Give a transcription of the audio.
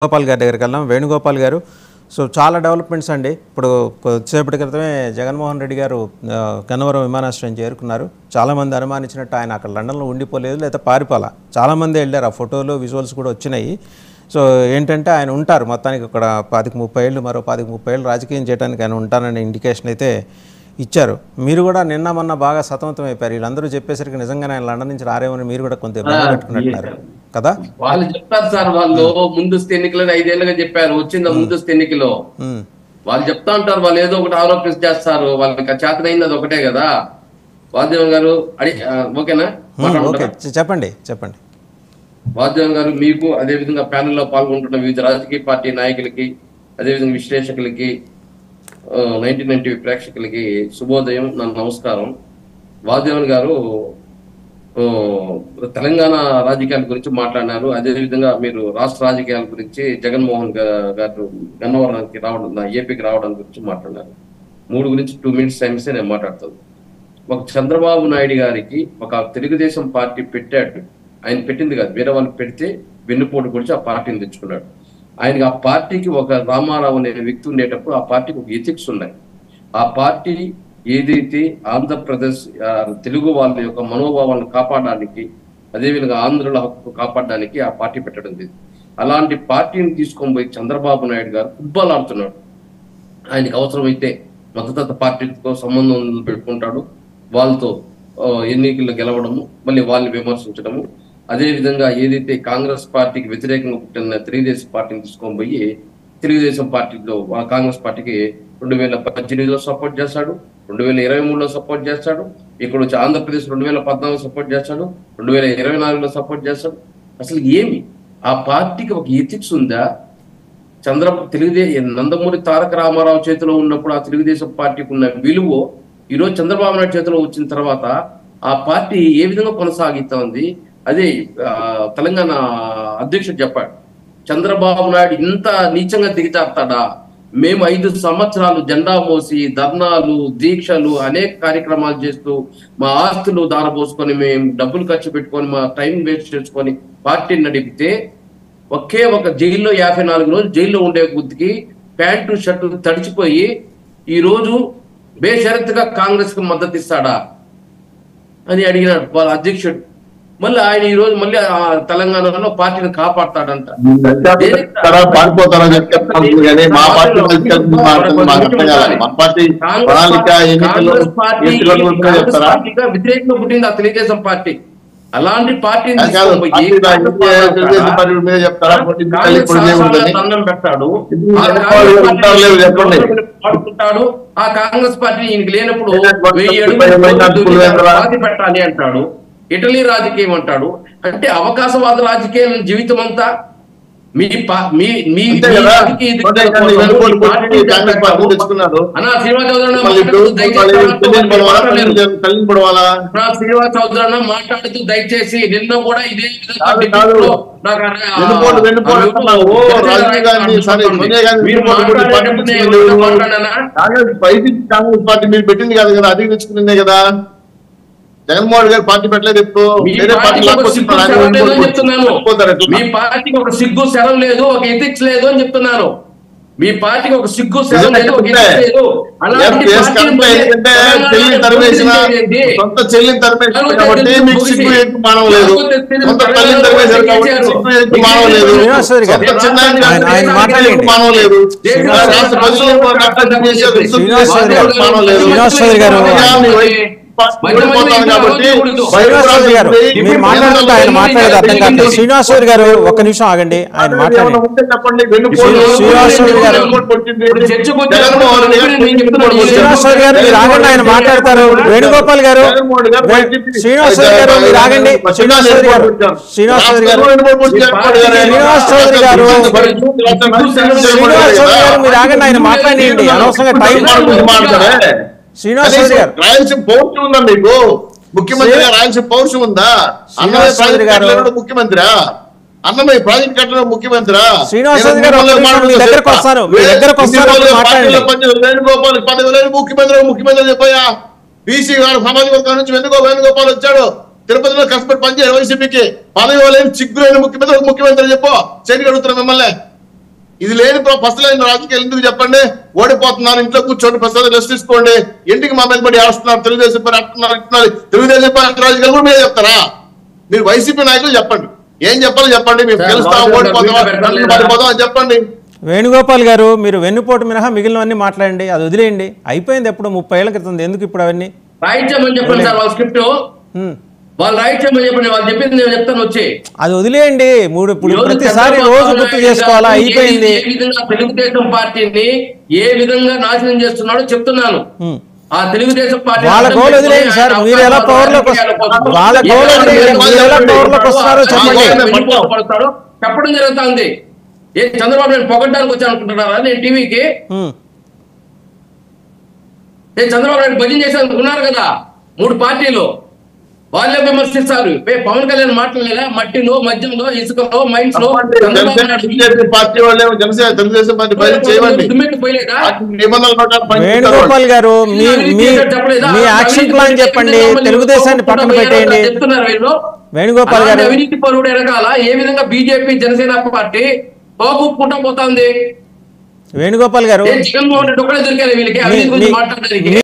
గోపాల్ గారి దగ్గరికి వెళ్దాం. వేణుగోపాల్ గారు, సో చాలా డెవలప్మెంట్స్ అండి. ఇప్పుడు కొద్దిసేపటి క్రితమే జగన్మోహన్ రెడ్డి గారు గన్నవరం విమానాశ్రయం చేరుకున్నారు. చాలామంది అనుమానించినట్టు ఆయన అక్కడ లండన్లో ఉండిపోలేదు, లేదా పారిపోలా. చాలామంది వెళ్ళారు, ఆ ఫోటోలు విజువల్స్ కూడా వచ్చినాయి. సో ఏంటంటే ఆయన ఉంటారు మొత్తానికి ఇక్కడ 25-30 ఏళ్ళు, మరో 25-30 ఏళ్ళు రాజకీయం చేయడానికి ఆయన ఉంటాననే ఇండికేషన్ అయితే ఇచ్చారు. మీరు కూడా నిన్న మొన్న బాగా సతమతం అయిపోయారు. వీళ్ళందరూ చెప్పేసరికి నిజంగానే ఆయన లండన్ నుంచి రారేమని మీరు కూడా కొంత పెట్టుకున్నట్టున్నారు కదా. వాళ్ళు చెప్తారు సార్, వాళ్ళు ముందస్తు ఎన్నికలని 5 ఏళ్ళుగా చెప్పారు. వచ్చిందా ముందస్తు ఎన్నికలో వాళ్ళు చెప్తా ఉంటారు, వాళ్ళు ఏదో ఒకటి ఆరోపణ చేస్తారు. వాళ్ళకి చేతనైంది అది ఒకటే కదా. వాసుదేవన్ గారు ఓకేనా? చెప్పండి చెప్పండి. వాసుదేవన్ గారు, మీకు అదేవిధంగా ప్యానెల్లో పాల్గొంటున్న వివిధ రాజకీయ పార్టీ నాయకులకి, అదేవిధంగా విశ్లేషకులకి, 1990 ప్రేక్షకులకి శుభోదయం, నా నమస్కారం. వాసుదేవన్ గారు తెలంగాణ రాజకీయాల గురించి మాట్లాడినారు. అదేవిధంగా మీరు రాష్ట్ర రాజకీయాల గురించి జగన్మోహన్ గారు గన్నవరానికి రావడం, ఏపీకి రావడం గురించి మాట్లాడినారు. 3 గురించి 2 minutes టైం ఇస్తే నేను మాట్లాడతాను. ఒక చంద్రబాబు నాయుడు గారికి ఒక తెలుగుదేశం పార్టీ పెట్టాడు. ఆయన పెట్టింది కాదు, వేరే వాళ్ళు పెడితే వెన్నుపోటు గురించి ఆ పార్టీని తెచ్చుకున్నాడు. ఆయనకి ఆ పార్టీకి ఒక రామారావు అనే వ్యక్తి ఉండేటప్పుడు ఆ పార్టీకి ఒక ఎథిక్స్ ఉన్నాయి. ఆ పార్టీ ఏదైతే ఆంధ్రప్రదేశ్ తెలుగు వాళ్ళ యొక్క మనోభావాలను కాపాడడానికి, అదేవిధంగా ఆంధ్రుల హక్కు కాపాడడానికి ఆ పార్టీ పెట్టడం లేదు. అలాంటి పార్టీని తీసుకొని పోయి చంద్రబాబు నాయుడు గారు ఫుట్బాల్ ఆడుతున్నాడు. ఆయనకి అవసరమైతే మద్దతు పార్టీతో సంబంధం పెట్టుకుంటాడు, వాళ్ళతో ఎన్నికల్లో గెలవడము, మళ్ళీ వాళ్ళని విమర్శించడము. అదేవిధంగా ఏదైతే కాంగ్రెస్ పార్టీకి వ్యతిరేకంగా పుట్టిన తెలుగుదేశం పార్టీని తీసుకొని పోయి తెలుగుదేశం పార్టీలో కాంగ్రెస్ పార్టీకి 2018లో సపోర్ట్ చేస్తాడు, 2023లో సపోర్ట్ చేస్తాడు, ఇక్కడ వచ్చి ఆంధ్రప్రదేశ్ 2014 సపోర్ట్ చేస్తాడు, 2024లో సపోర్ట్ చేస్తాడు. అసలు ఏమి ఆ పార్టీకి ఒక ఎథిక్స్ ఉందా? నందమూరి తారక రామారావు చేతిలో ఉన్నప్పుడు ఆ తెలుగుదేశం పార్టీకి ఉన్న విలువ ఈరోజు చంద్రబాబు నాయుడు చేతిలో వచ్చిన తర్వాత ఆ పార్టీ ఏ విధంగా కొనసాగుతా ఉంది? అదే తెలంగాణ అధ్యక్షుడు చెప్పాడు, చంద్రబాబు నాయుడు ఇంత నీచంగా దిగజారుతాడా? మేము 5 సంవత్సరాలు జెండా మోసి ధర్నాలు, దీక్షలు, అనేక కార్యక్రమాలు చేస్తూ మా ఆస్తులు దారబోసుకొని, మేము డబ్బులు ఖర్చు పెట్టుకొని, మా టైం వేస్ట్ చేసుకొని పార్టీని నడిపితే ఒకే ఒక జైల్లో 54 రోజులు జైల్లో ఉండే బుద్ధికి ప్యాంటు షర్టు తడిచిపోయి ఈరోజు బేషరతుగా కాంగ్రెస్ కి మద్దతు ఇస్తాడా అని అడిగినాడు వాళ్ళ అధ్యక్షుడు. మళ్ళీ ఆయన ఈ రోజు మళ్ళీ తెలంగాణలో పార్టీని కాపాడతాడంట. వ్యతిరేకంగా పుట్టింది ఆ తెలుగుదేశం పార్టీ. అలాంటి పార్టీని దండం పెడతాడు, పాడుకుంటాడు. ఆ కాంగ్రెస్ పార్టీ ఈయనకి లేనప్పుడు 1000 అడుగులు పెట్టాలి అంటాడు. ఇటలీ రాజకీయం అంటాడు. అంటే అవకాశవాద రాజకీయాల జీవితం అంతా మాట్లాడుతూ దయచేసి నిన్న కూడా ఇదే మీరు పెట్టింది కాదు కదా, అది తెచ్చుకునే కదా. జగన్మోహన్ గారు పార్టీ పెట్టలేదు. ఎప్పుడు మీ పార్టీకి ఒక సిగ్గు శరం లేదు, ఒక ఎథిక్స్ లేదు అని చెప్తున్నాను. మీ పార్టీకి ఒక సిగ్గు శరం లేదు, ఒక ఎథిక్స్ లేదు. సొంత చెల్లిని తరిమేసిన కాబట్టి మీకు సిగ్గు ఎక్కువ మానవ లేదు, సొంత తల్లిని తరిమేశారు కాబట్టి సిగ్గు ఎక్కువ మానవ లేదు, సొంత చిన్నాన్ని మానవ లేదు, రాష్ట్ర ప్రజలు మానవ లేదు. శ్రీనివాసరావు గారు ఒక్క నిమిషం ఆగండి, ఆయన మాట్లాడండి. శ్రీనివాసరావు గారు మీరు ఆగండి, ఆయన మాట్లాడతారు. వేణుగోపాల్ గారు, శ్రీనివాసరావు గారు మీరు ఆగండి. శ్రీనివాసరావు గారు మీరు ఆగండి, ఆయన మాట్లాడండి. అనవసరంగా టైం శ్రీనివాసరావు గారు, రాయలసీమ పౌరుషం ఉందా మీకు? ముఖ్యమంత్రి రాయలసీమ పౌరుషం ఉందా? అన్నమయ్య ప్రాజెక్ట్ కట్టడం ముఖ్యమంత్రి, అన్నమయ్య ప్రాజెక్ట్ కట్టడం ముఖ్యమంత్రి. శ్రీనివాసరావు గారు వేణుగోపాల్ 10,000 ముఖ్యమంత్రి చెప్పాయా? బీసీ సామాజిక వర్గం నుంచి వేణుగోపాల్ వచ్చాడు. తిరుపతిలో కష్టపడి పనిచేయాలి వైసీపీకి. 10,000 సిగ్గులైన ముఖ్యమంత్రి చెప్పు. చేయగలుగుతున్నా మిమ్మల్ని ఇది లేని ఫస్ట్ లైన్ రాజకీయాలు ఎందుకు చెప్పండి? ఓడిపోతున్నారు, ఇంట్లో కూర్చోండి, ప్రసాద్ రెస్ట్ తీసుకోండి, ఇంటికి మా మీద పడి ఆడుస్తున్నారు, తెలుగుదేశం పని అంటున్నారు, తెలుగుదేశం పార్టీ రాజకీయాలు కూడా మీరే చెప్తారా? మీరు వైసీపీ నాయకులు చెప్పండి, ఏం చెప్పాలో చెప్పండి. మేము గెలుస్తాం, ఓడిపోతాం అని చెప్పండి. వేణుగోపాల్ గారు, మీరు వెన్నుపోటు మినహా మిగిలినవన్నీ మాట్లాడండి, అది వదిలేయండి. అయిపోయింది ఎప్పుడు 30 ఏళ్ల క్రితం, ఎందుకు ఇప్పుడు అవన్నీ? రైట్ చేయమని చెప్పండి సార్, వాళ్ళ స్క్రిప్ట్ వాళ్ళు రైట్ చేయమని చెప్పండి, వాళ్ళు చెప్పింది నేను చెప్తాను వచ్చి. అది వదిలేయండి. ఇప్పుడు ప్రతిసారి రోజు గుర్తు చేసుకోవాలా? అయిపోయింది. ఏ విధంగా తెలుగుదేశం పార్టీని ఏ విధంగా నాశనం చేస్తున్నాడో చెప్తున్నాను. ఆ తెలుగుదేశం పార్టీ వాళ్ళ గోల్ వదిలేయండి సార్, మీరు ఎలా పవర్లోకి వాళ్ళ గోల్ వదిలేయండి, మీరు ఎలా పవర్లోకి వస్తారో చెప్పండి. చెప్పడం జరుగుతుంది. ఏ చంద్రబాబు నాయుడు పొగడ్డానికి వచ్చాను అనుకుంటున్నారా నేను టీవీకి? చంద్రబాబు నాయుడు భజన చేశానుకున్నారు కదా 3 పార్టీలు, వాళ్ళే విమర్శిస్తారు. పవన్ కళ్యాణ్ మాట్లాడలేదా? మట్టిలో, మద్యంలో, ఇసుకలో, మైన్స్ లో పార్టీ వాళ్ళు తెలుగుదేశం పార్టీ వేణుగోపాల్ గారు, మీ యాక్షన్ ప్లాన్ చెప్పండి, తెలుగుదేశాన్ని పక్కన పెట్టేయండి. వేణుగోపాల్ గారు, అవినీతి పరుడు ఎరగాల ఏ విధంగా బీజేపీ జనసేన పార్టీ పోగొట్టుకుంటా పోతుంది. వేణుగోపాల్ గారు, జగన్మోహన్ రెడ్డి ఒకటే దొరికారు వీళ్ళకి అవినీతి గురించి మాట్లాడడానికి.